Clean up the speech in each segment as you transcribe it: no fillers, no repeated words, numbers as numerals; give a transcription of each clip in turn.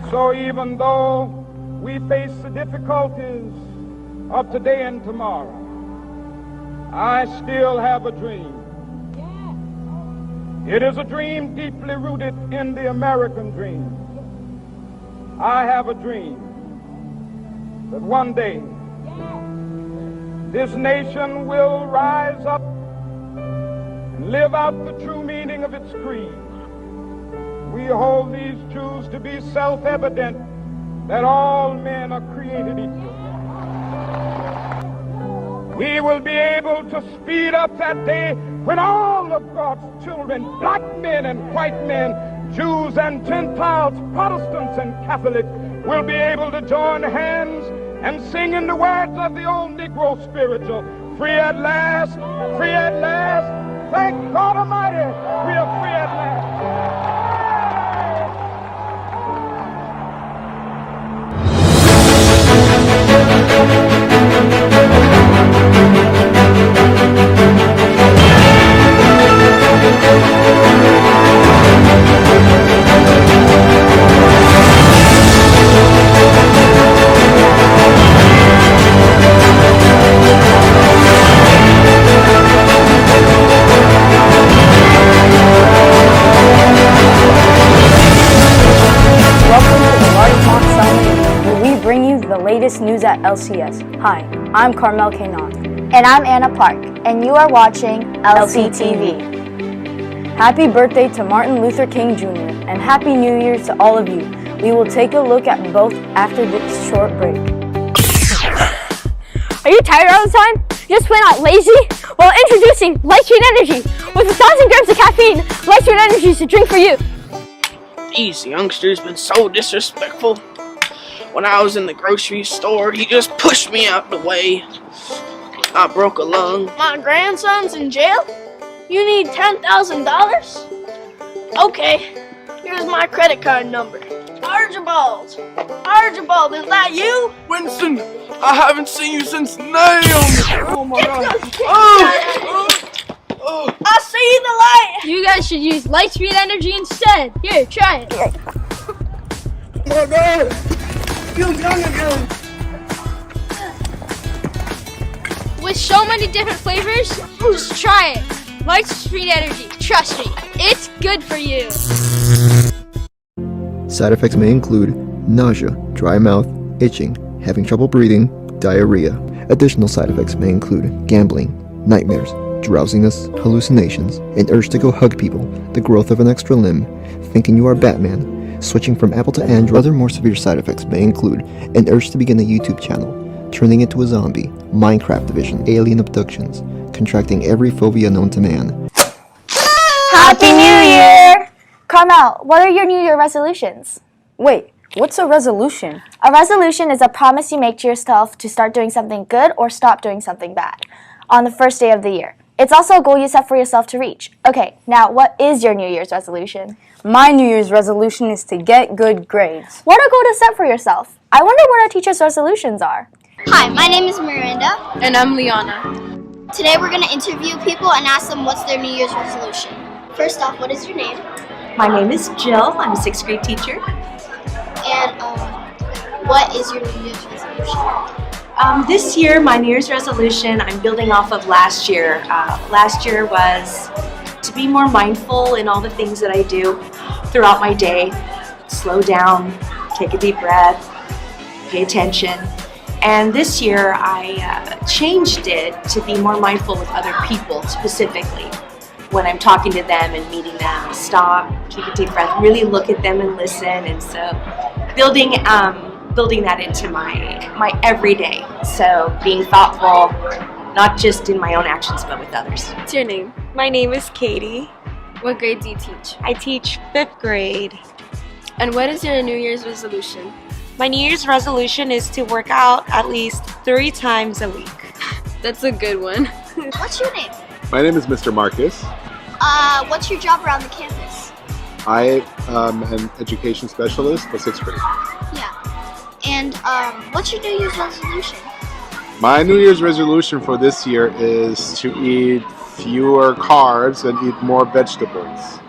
So even though we face the difficulties of today and tomorrow, I still have a dream. It is a dream deeply rooted in the American dream. I have a dream that one day this nation will rise up and live out the true meaning of its creed. We hold these truths to be self-evident, that all men are created equal. We will be able to speed up that day when all of God's children, black men and white men, Jews and Gentiles, Protestants and Catholics, will be able to join hands and sing in the words of the old Negro spiritual, free at last, free at last, thank God Almighty, we are free at last. Latest news at LCS. Hi, I'm Carmel Kanon. And I'm Anna Park, and you are watching LCTV. Happy birthday to Martin Luther King Jr. and Happy New Year to all of you. We will take a look at both after this short break. Are you tired all the time? You just went out lazy? Well, introducing Larchmont Energy. With 1,000 grams of caffeine, Larchmont Energy is a drink for you. These youngsters been so disrespectful. When I was in the grocery store, he just pushed me out the way. I broke a lung. My grandson's in jail? You need $10,000? Okay, here's my credit card number. Archibald, is that you? Winston, I haven't seen you since Naomi. Oh my God. I see the light. You guys should use Larchmont Energy instead. Here, try it. Oh my God. Feel young again. With so many different flavors, just try it. Larchmont Energy, trust me, it's good for you. Side effects may include nausea, dry mouth, itching, having trouble breathing, diarrhea. Additional side effects may include gambling, nightmares, drowsiness, hallucinations, an urge to go hug people, the growth of an extra limb, thinking you are Batman, switching from Apple to Android. Other more severe side effects may include an urge to begin a YouTube channel, turning into a zombie, Minecraft division, alien abductions, contracting every phobia known to man. Happy New Year! Carmel, what are your New Year resolutions? Wait, what's a resolution? A resolution is a promise you make to yourself to start doing something good or stop doing something bad on the first day of the year. It's also a goal you set for yourself to reach. Okay, now what is your New Year's resolution? My New Year's resolution is to get good grades. What a goal to set for yourself. I wonder what our teachers' resolutions are. Hi, my name is Miranda. And I'm Liana. Today we're going to interview people and ask them what's their New Year's resolution. First off, what is your name? My name is Jill. I'm a 6th grade teacher. And what is your New Year's resolution? This year, my New Year's resolution, I'm building off of last year. Last year was to be more mindful in all the things that I do throughout my day. Slow down, take a deep breath, pay attention. And this year, I changed it to be more mindful with other people specifically. When I'm talking to them and meeting them, stop, take a deep breath, really look at them and listen. And so building that into my everyday. So being thoughtful, not just in my own actions, but with others. What's your name? My name is Katie. What grade do you teach? I teach 5th grade. And what is your New Year's resolution? My New Year's resolution is to work out at least 3 times a week. That's a good one. What's your name? My name is Mr. Marcus. What's your job around the campus? I am an education specialist for 6th grade. Yeah. And what's your New Year's resolution? My New Year's resolution for this year is to eat fewer carbs and eat more vegetables.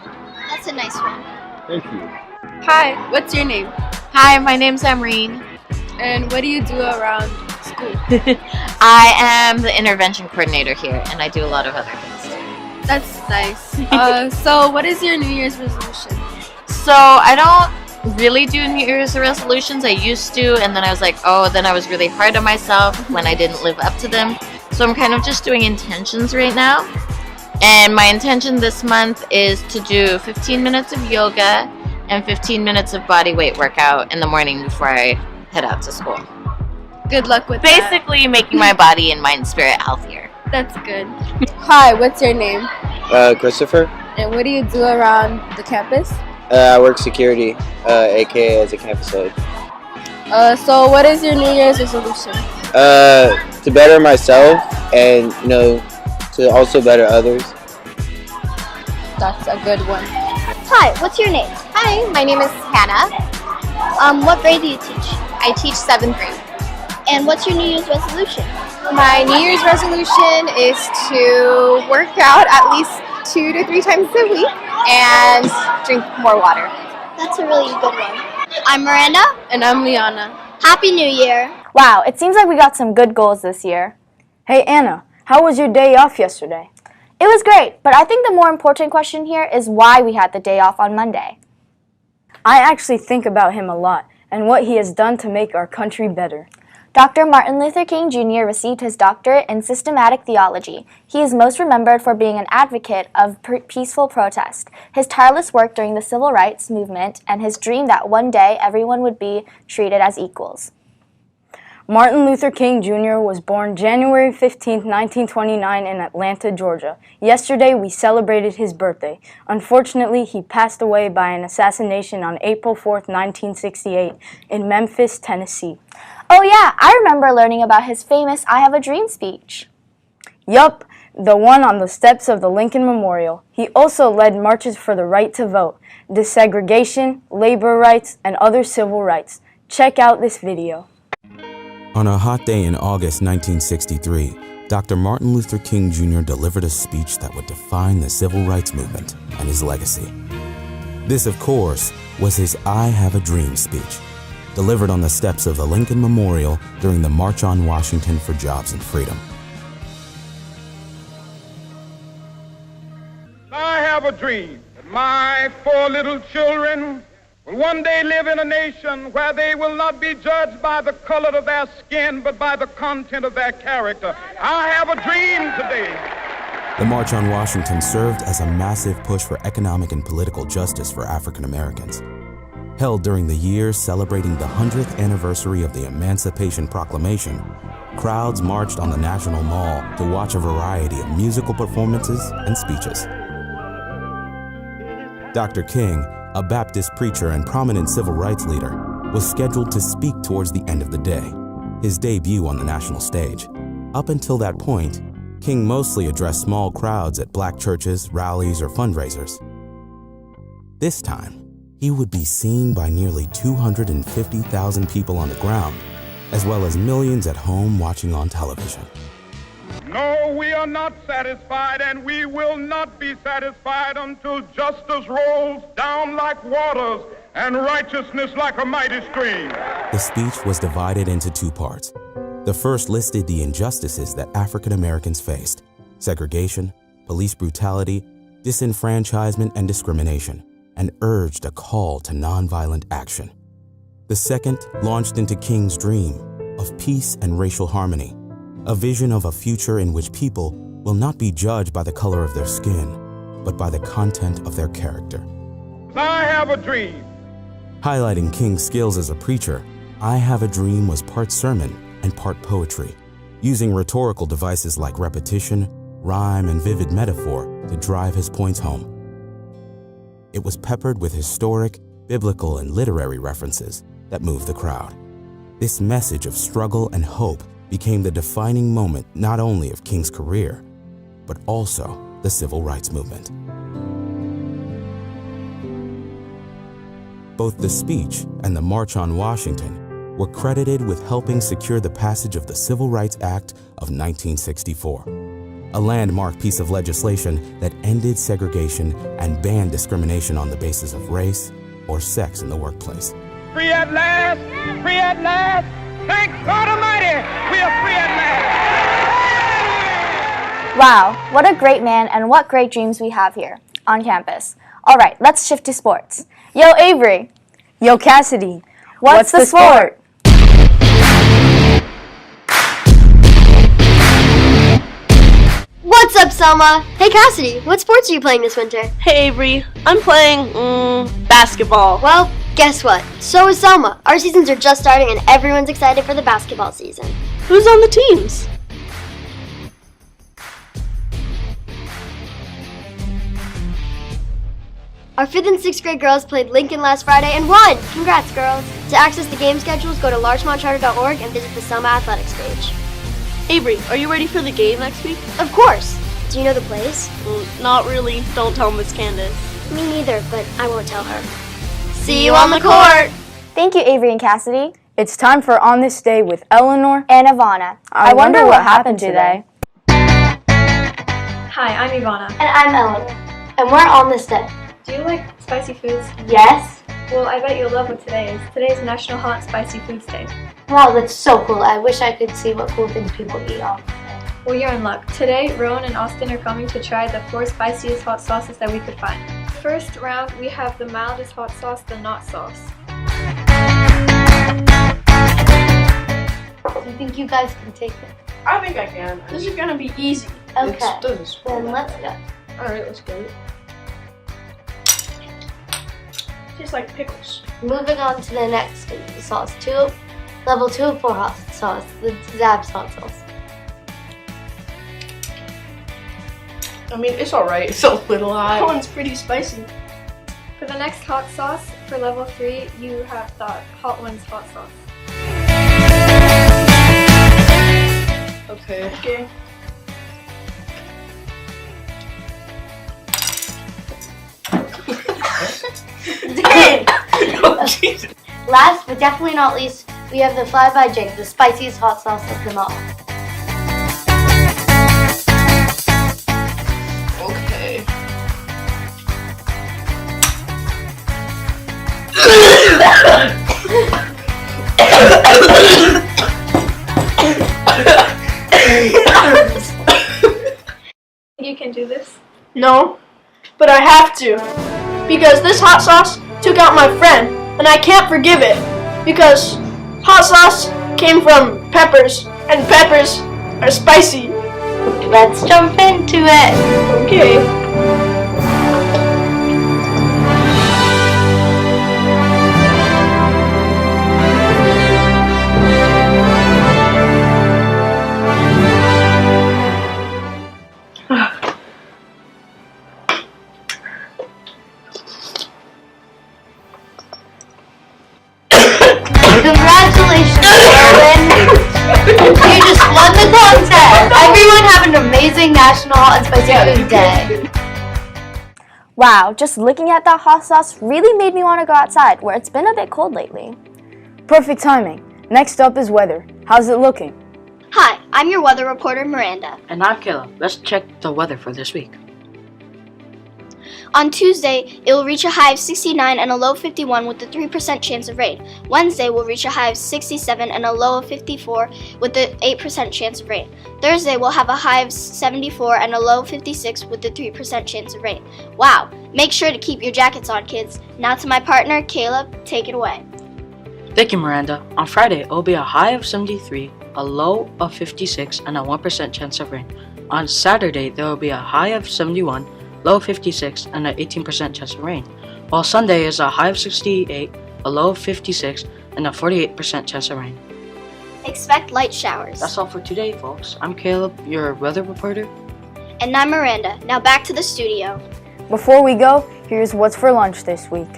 That's a nice one. Thank you. Hi, what's your name? Hi, my name's Amreen. And what do you do around school? I am the intervention coordinator here, and I do a lot of other things. That's nice. So what is your New Year's resolution? So I don't really do New Year's resolutions. I used to, and then I was like, then I was really hard on myself when I didn't live up to them. So I'm kind of just doing intentions right now. And my intention this month is to do 15 minutes of yoga and 15 minutes of body weight workout in the morning before I head out to school. Good luck with Basically making my body and mind and spirit healthier. That's good. Hi, what's your name? Christopher. And what do you do around the campus? I work security, aka as a campus head. So what is your New Year's resolution? To better myself and, to also better others. That's a good one. Hi, what's your name? Hi, my name is Hannah. What grade do you teach? I teach 7th grade. And what's your New Year's resolution? My New Year's resolution is to work out at least 2 to 3 times a week and drink more water. That's a really good one. I'm Miranda. And I'm Liana. Happy New Year. Wow, it seems like we got some good goals this year. Hey Anna, how was your day off yesterday? It was great, but I think the more important question here is why we had the day off on Monday. I actually think about him a lot and what he has done to make our country better. Dr. Martin Luther King Jr. received his doctorate in systematic theology. He is most remembered for being an advocate of peaceful protest, his tireless work during the civil rights movement, and his dream that one day everyone would be treated as equals. Martin Luther King Jr. was born January 15, 1929 in Atlanta, Georgia. Yesterday we celebrated his birthday. Unfortunately, he passed away by an assassination on April 4, 1968 in Memphis, Tennessee. Oh yeah, I remember learning about his famous I Have a Dream speech. Yup, the one on the steps of the Lincoln Memorial. He also led marches for the right to vote, desegregation, labor rights, and other civil rights. Check out this video. On a hot day in August 1963, Dr. Martin Luther King Jr. delivered a speech that would define the civil rights movement and his legacy. This, of course, was his I Have a Dream speech, delivered on the steps of the Lincoln Memorial during the March on Washington for Jobs and Freedom. I have a dream that my 4 little children will one day live in a nation where they will not be judged by the color of their skin, but by the content of their character. I have a dream today. The March on Washington served as a massive push for economic and political justice for African Americans. Held during the year celebrating the 100th anniversary of the Emancipation Proclamation, crowds marched on the National Mall to watch a variety of musical performances and speeches. Dr. King, a Baptist preacher and prominent civil rights leader, was scheduled to speak towards the end of the day, his debut on the national stage. Up until that point, King mostly addressed small crowds at black churches, rallies, or fundraisers. This time, he would be seen by nearly 250,000 people on the ground, as well as millions at home watching on television. No, we are not satisfied, and we will not be satisfied until justice rolls down like waters and righteousness like a mighty stream. The speech was divided into 2 parts. The first listed the injustices that African Americans faced: segregation, police brutality, disenfranchisement, and discrimination, and urged a call to nonviolent action. The second launched into King's dream of peace and racial harmony, a vision of a future in which people will not be judged by the color of their skin, but by the content of their character. I have a dream. Highlighting King's skills as a preacher, I Have a Dream was part sermon and part poetry, using rhetorical devices like repetition, rhyme, and vivid metaphor to drive his points home. It was peppered with historic, biblical, and literary references that moved the crowd. This message of struggle and hope became the defining moment not only of King's career, but also the civil rights movement. Both the speech and the March on Washington were credited with helping secure the passage of the Civil Rights Act of 1964, a landmark piece of legislation that ended segregation and banned discrimination on the basis of race or sex in the workplace. Free at last, free at last. Thank God Almighty, we are free at last. Wow, what a great man and what great dreams we have here on campus. All right, let's shift to sports. Yo, Avery. Yo, Cassidy. What's the sport? What's up, Selma? Hey, Cassidy, what sports are you playing this winter? Hey Avery, I'm playing basketball. Well, guess what? So is Selma. Our seasons are just starting and everyone's excited for the basketball season. Who's on the teams? Our 5th and 6th grade girls played Lincoln last Friday and won! Congrats, girls! To access the game schedules, go to larchmontcharter.org and visit the Selma Athletics page. Avery, are you ready for the game next week? Of course! Do you know the plays? Not really. Don't tell Miss Candace. Me neither, but I won't tell her. See you on the court! Thank you, Avery and Cassidy. It's time for On This Day with Eleanor and Ivana. I wonder what happened today. Hi, I'm Ivana. And I'm Eleanor. And we're on this day. Do you like spicy foods? Yes. Well, I bet you'll love what today is. Today's National Hot and Spicy Foods Day. Wow, that's so cool. I wish I could see what cool things people eat on this day. Well, you're in luck. Today, Rowan and Austin are coming to try the 4 spiciest hot sauces that we could find. First round, we have the mildest hot sauce, the not sauce. Do you think you guys can take it? I think I can. This is gonna be easy. Okay, then let's go. Alright, let's go. Tastes like pickles. Moving on to the next sauce, level 2 of 4 hot sauce, the Zab's hot sauce. I mean, it's alright. It's a little hot. That one's pretty spicy. For the next hot sauce, for level 3, you have the Hot Ones hot sauce. Okay. Last but definitely not least, we have the Fly by Jake, the spiciest hot sauce of them all. Okay. You can do this? No, but I have to. Because this hot sauce took out my friend, and I can't forgive it. Because hot sauce came from peppers, and peppers are spicy. Let's jump into it. Okay. Congratulations, Erwin! You just won the contest! Everyone have an amazing National Hot and Spicy Food Day! Wow, just looking at that hot sauce really made me want to go outside, where it's been a bit cold lately. Perfect timing. Next up is weather. How's it looking? Hi, I'm your weather reporter, Miranda. And I'm Caleb. Let's check the weather for this week. On Tuesday, it will reach a high of 69 and a low of 51 with a 3% chance of rain. Wednesday will reach a high of 67 and a low of 54 with a 8% chance of rain. Thursday will have a high of 74 and a low of 56 with a 3% chance of rain. Wow, make sure to keep your jackets on, kids. Now to my partner, Caleb, take it away. Thank you, Miranda. On Friday, it will be a high of 73, a low of 56, and a 1% chance of rain. On Saturday, there will be a high of 71, low of 56, and an 18% chance of rain. While Sunday is a high of 68, a low of 56, and a 48% chance of rain. Expect light showers. That's all for today, folks. I'm Caleb, your weather reporter. And I'm Miranda. Now back to the studio. Before we go, here's what's for lunch this week.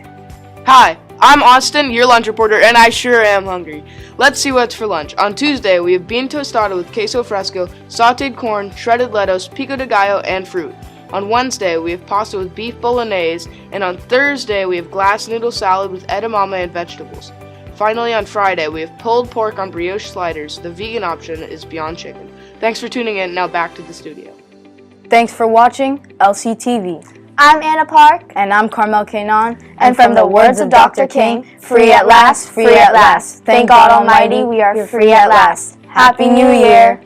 Hi, I'm Austin, your lunch reporter, and I sure am hungry. Let's see what's for lunch. On Tuesday, we have bean tostada with queso fresco, sauteed corn, shredded lettuce, pico de gallo, and fruit. On Wednesday, we have pasta with beef bolognese, and on Thursday, we have glass noodle salad with edamame and vegetables. Finally, on Friday, we have pulled pork on brioche sliders. The vegan option is Beyond Chicken. Thanks for tuning in. Now back to the studio. Thanks for watching LCTV. I'm Anna Park. And I'm Carmel Kanon. And from the words of Dr. King, free at last, free at last. Thank God Almighty, we are free at last. Happy New Year.